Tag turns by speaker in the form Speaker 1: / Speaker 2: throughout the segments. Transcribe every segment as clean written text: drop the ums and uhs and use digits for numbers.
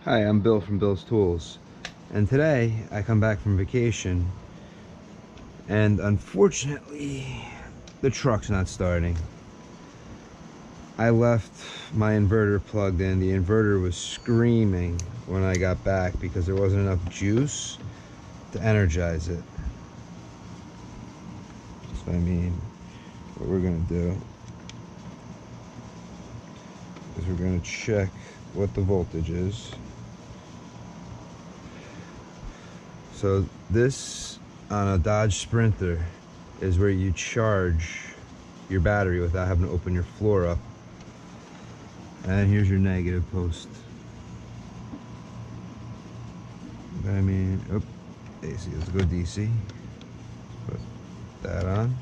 Speaker 1: Hi, I'm Bill from Bill's Tools, and today I come back from vacation and unfortunately the truck's not starting. I left my inverter plugged in. The inverter was screaming when I got back because there wasn't enough juice to energize it. So I mean, what we're gonna do is we're gonna check what the voltage is. So this on a Dodge Sprinter is where you charge your battery without having to open your floor up. And here's your negative post. I mean, AC, let's go DC. Put that on.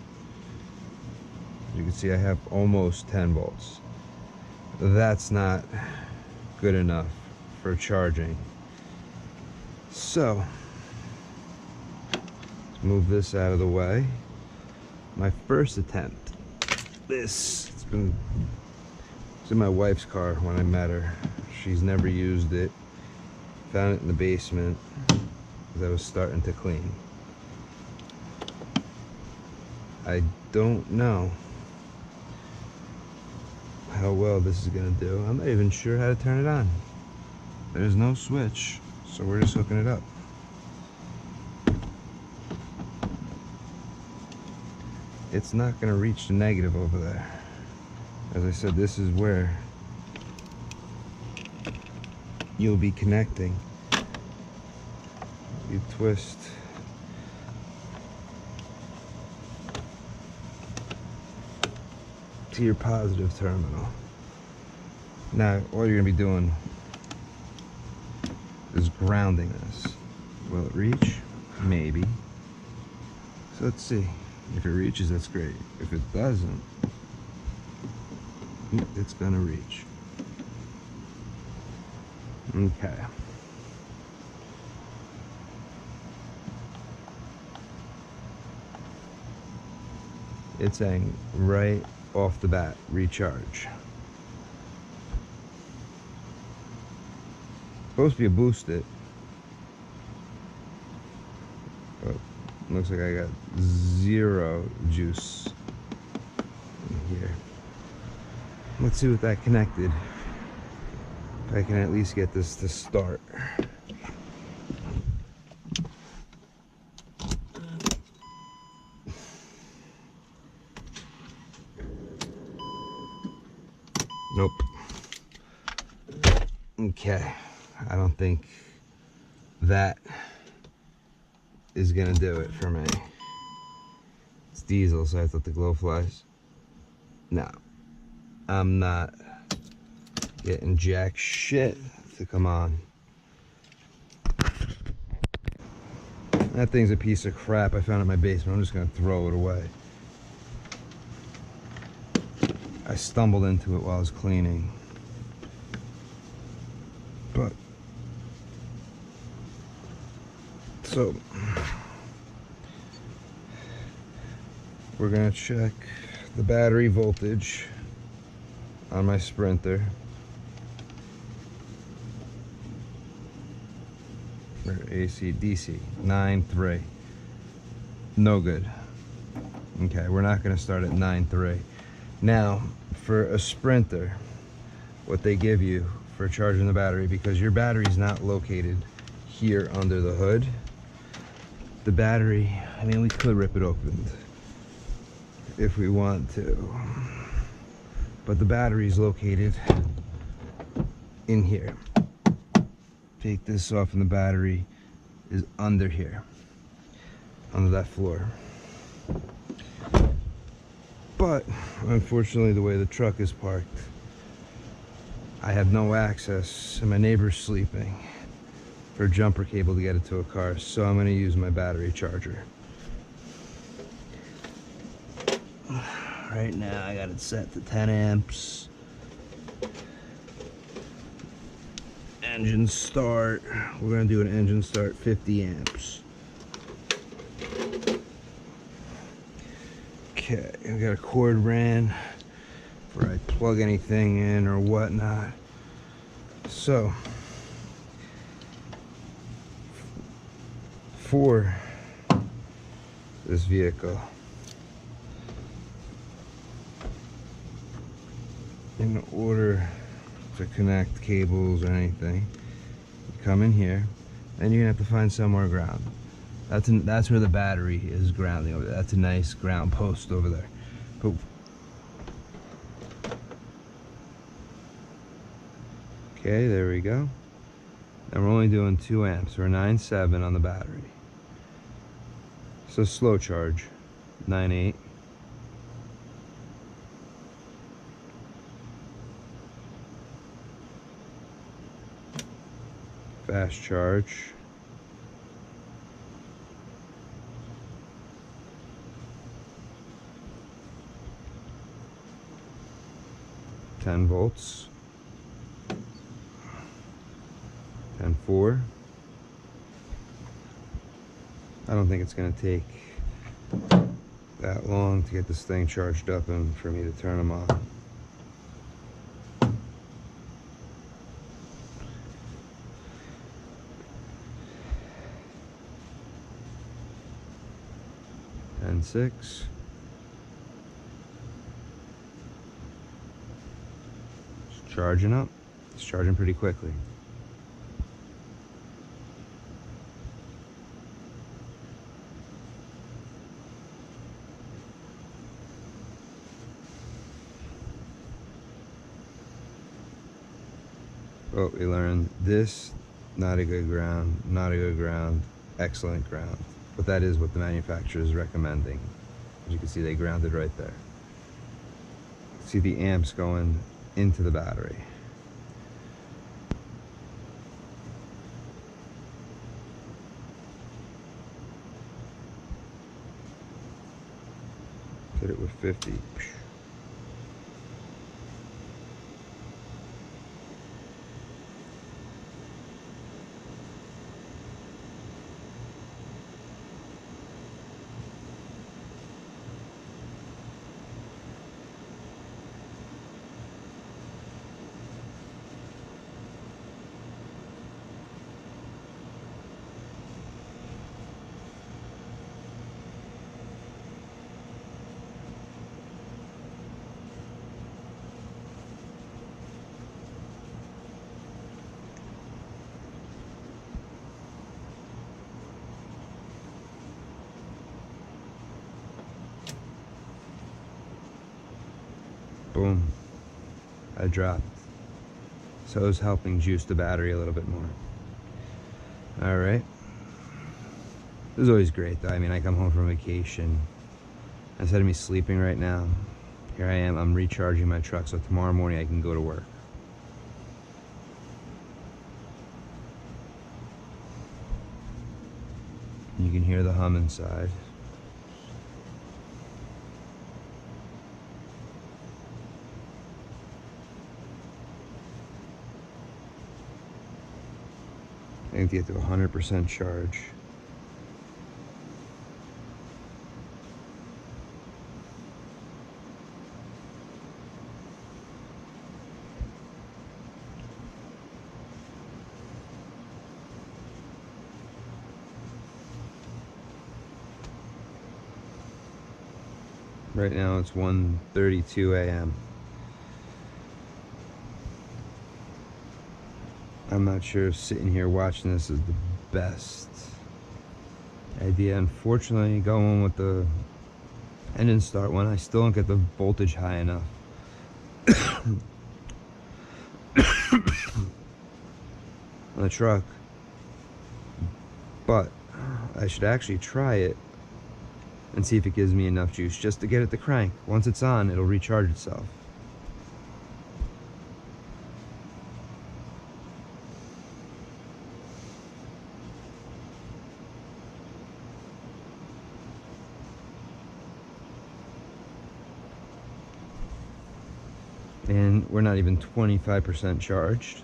Speaker 1: As you can see, I have almost 10 volts. That's not good enough for charging. So, move this out of the way. My first attempt. It's in my wife's car when I met her. She's never used it. Found it in the basement as I was starting to clean. I don't know how well this is gonna do. I'm not even sure how to turn it on. There's no switch, so we're just hooking it up. It's not going to reach the negative over there. As I said, this is where you'll be connecting. You twist to your positive terminal. Now, all you're going to be doing is grounding this. Will it reach? Maybe. So let's see. If it reaches, that's great. If it doesn't, it's gonna reach. Okay. It's saying right off the bat, recharge. Supposed to be a boosted. But looks like I got 0 juice in here. Let's see what that connected. If I can at least get this to start. Nope. Okay. I don't think that is gonna do it for me. It's diesel, so I thought the glow flies. No, I'm not getting jack shit to come on. That thing's a piece of crap I found in my basement. I'm just gonna throw it away. I stumbled into it while I was cleaning. But so we're gonna check the battery voltage on my Sprinter. Or AC, DC, 9.3. No good. Okay, we're not gonna start at 9.3. Now, for a Sprinter, what they give you for charging the battery, because your battery's not located here under the hood, the battery, I mean, we could rip it open if we want to, but the battery is located in here. Take this off and the battery is under here, under that floor. But unfortunately, the way the truck is parked, I have no access, and my neighbor's sleeping, for a jumper cable to get it to a car, so I'm going to use my battery charger. Right now I got it set to 10 amps. Engine start, we're going to do an engine start 50 amps. Okay, I got a cord ran where I plug anything in or whatnot. So for this vehicle. In order to connect cables or anything, you come in here, and you're gonna have to find somewhere ground. That's where the battery is grounding over there. That's a nice ground post over there. But okay, there we go. And we're only doing 2 amps. We're 9.7 on the battery. So slow charge, 9.8. Fast charge. $10 volts. 10.4. I don't think it's going to take that long to get this thing charged up and for me to turn them on. And 6. It's charging up. It's charging pretty quickly. Oh, we learned this, not a good ground, not a good ground, excellent ground. But that is what the manufacturer is recommending. As you can see, they grounded right there. See the amps going into the battery. Hit it with 50. Boom. I dropped. So it's helping juice the battery a little bit more. Alright. This is always great though. I mean, I come home from vacation. Instead of me sleeping right now, here I am, I'm recharging my truck so tomorrow morning I can go to work. You can hear the hum inside. I need to get to 100% charge. Right now it's 1:32 a.m. I'm not sure if sitting here watching this is the best idea. Unfortunately, going with the engine start one, I still don't get the voltage high enough. On the truck. But I should actually try it and see if it gives me enough juice just to get it to crank. Once it's on, it'll recharge itself. And we're not even 25% charged.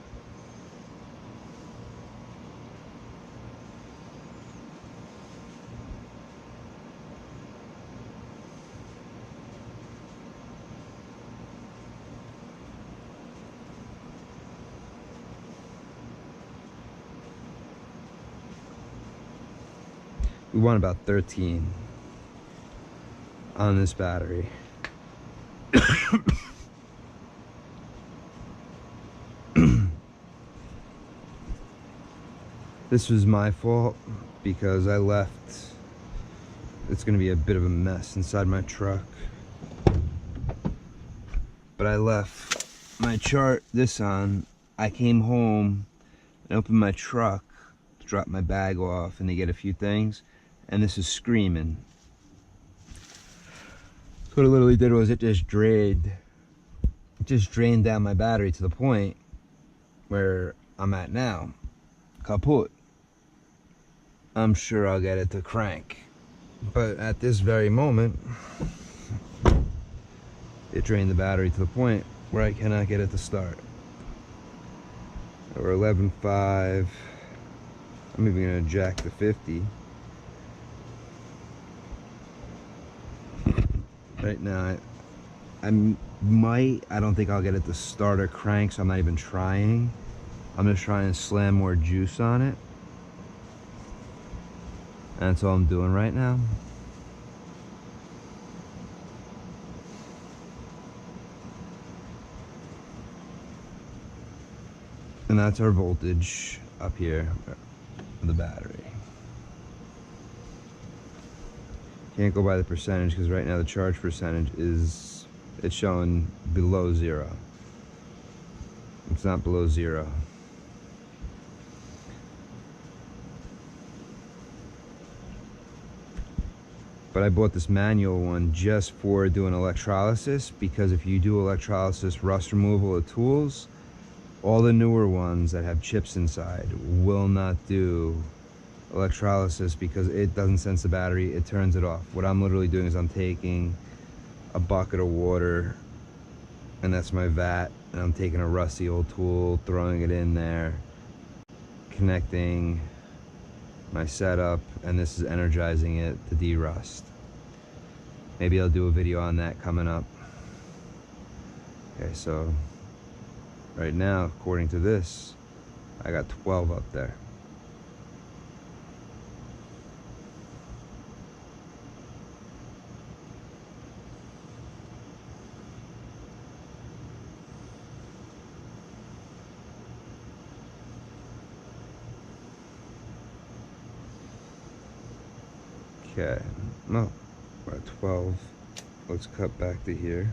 Speaker 1: We want about 13 on this battery. This was my fault because I left. It's gonna be a bit of a mess inside my truck. But I left my chart this on. I came home and opened my truck to drop my bag off and to get a few things, and this is screaming. So what it literally did was it just drained down my battery to the point where I'm at now. Kaput. I'm sure I'll get it to crank, but at this very moment it drained the battery to the point where I cannot get it to start. We're 11.5. I'm even gonna jack to 50 right now. I don't think I'll get it to start or crank, so I'm not even trying. I'm just trying to slam more juice on it. That's all I'm doing right now. And that's our voltage up here of the battery. Can't go by the percentage because right now the charge percentage is, it's showing below 0. It's not below 0. But I bought this manual one just for doing electrolysis, because if you do electrolysis rust removal of tools, all the newer ones that have chips inside will not do electrolysis because it doesn't sense the battery, it turns it off. What I'm literally doing is I'm taking a bucket of water, and that's my vat, and I'm taking a rusty old tool, throwing it in there, connecting my setup, and this is energizing it to de-rust. Maybe I'll do a video on that coming up. Okay, so right now, according to this, I got 12 up there. Okay, no, we're at 12. Let's cut back to here.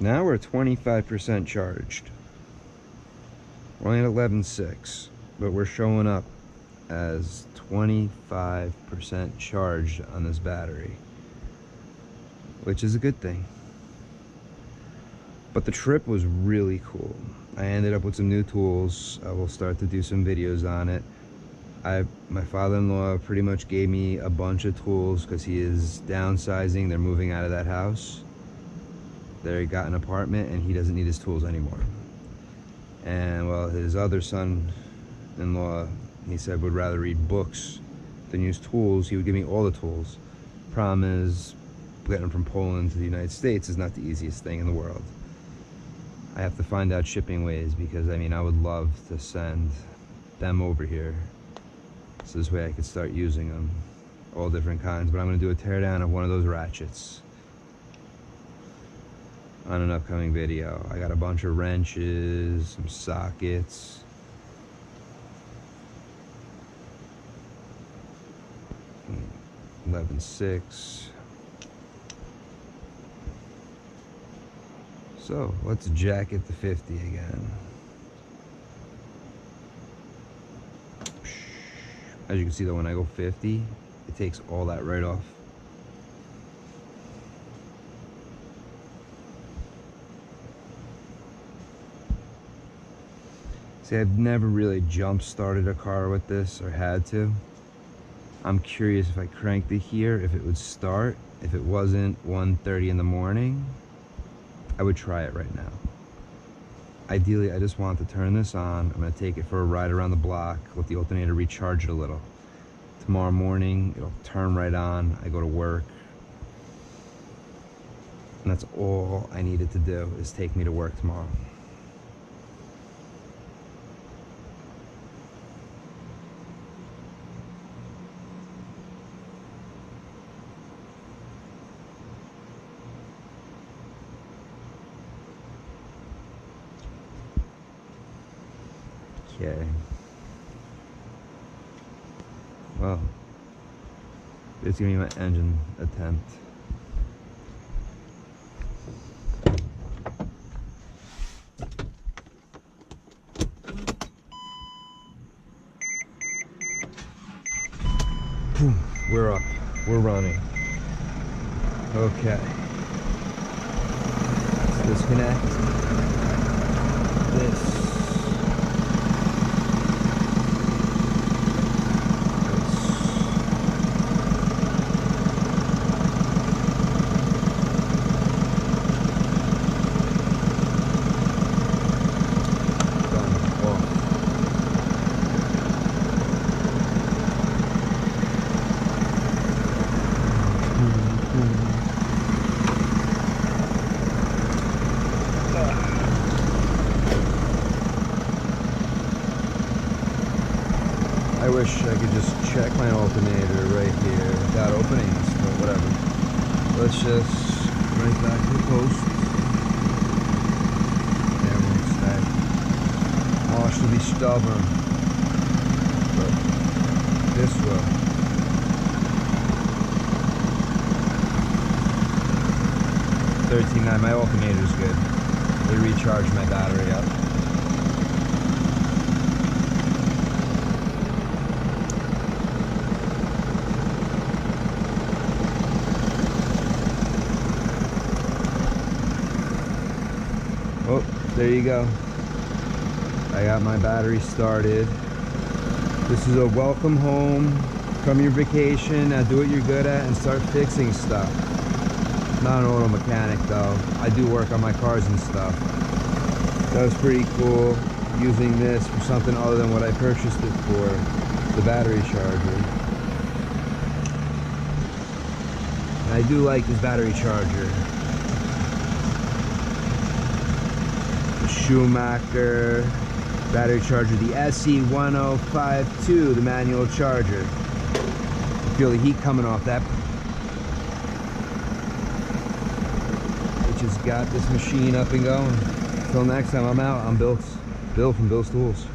Speaker 1: Now we're 25% charged. We're only at 11.6, but we're showing up as 25% charged on this battery, which is a good thing. But the trip was really cool. I ended up with some new tools. I will start to do some videos on it. My father-in-law pretty much gave me a bunch of tools because he is downsizing. They're moving out of that house. They got an apartment and he doesn't need his tools anymore. And well, his other son-in-law, he said, would rather read books than use tools. He would give me all the tools. Problem is, getting them from Poland to the United States is not the easiest thing in the world. I have to find out shipping ways because, I mean, I would love to send them over here, so this way I could start using them, all different kinds. But I'm going to do a teardown of one of those ratchets on an upcoming video. I got a bunch of wrenches, some sockets. $11.6. So let's jack it to 50 again. As you can see though, when I go 50, it takes all that right off. See, I've never really jump started a car with this or had to. I'm curious if I cranked it here, if it would start. If it wasn't 1:30 in the morning, I would try it right now. Ideally, I just want to turn this on. I'm going to take it for a ride around the block, let the alternator recharge it a little. Tomorrow morning, it'll turn right on. I go to work. And that's all I needed to do, is take me to work tomorrow. Okay. Well, it's gonna be my engine attempt. We're up. We're running. Okay. Let's disconnect this. I wish I could just check my alternator right here without opening this, but whatever. Let's just right back to the post. There won't stay. Wash will be stubborn, but this will. $13.9. My alternator is good. They recharge my battery up. Oh, there you go. I got my battery started. This is a welcome home from your vacation. Now do what you're good at and start fixing stuff. Not an auto mechanic though. I do work on my cars and stuff. That was pretty cool, using this for something other than what I purchased it for, the battery charger. And I do like this battery charger. Schumacher battery charger, the SE1052, the manual charger. You feel the heat coming off that, which has got this machine up and going. Until next time, I'm out. I'm Bill from Bill's Tools.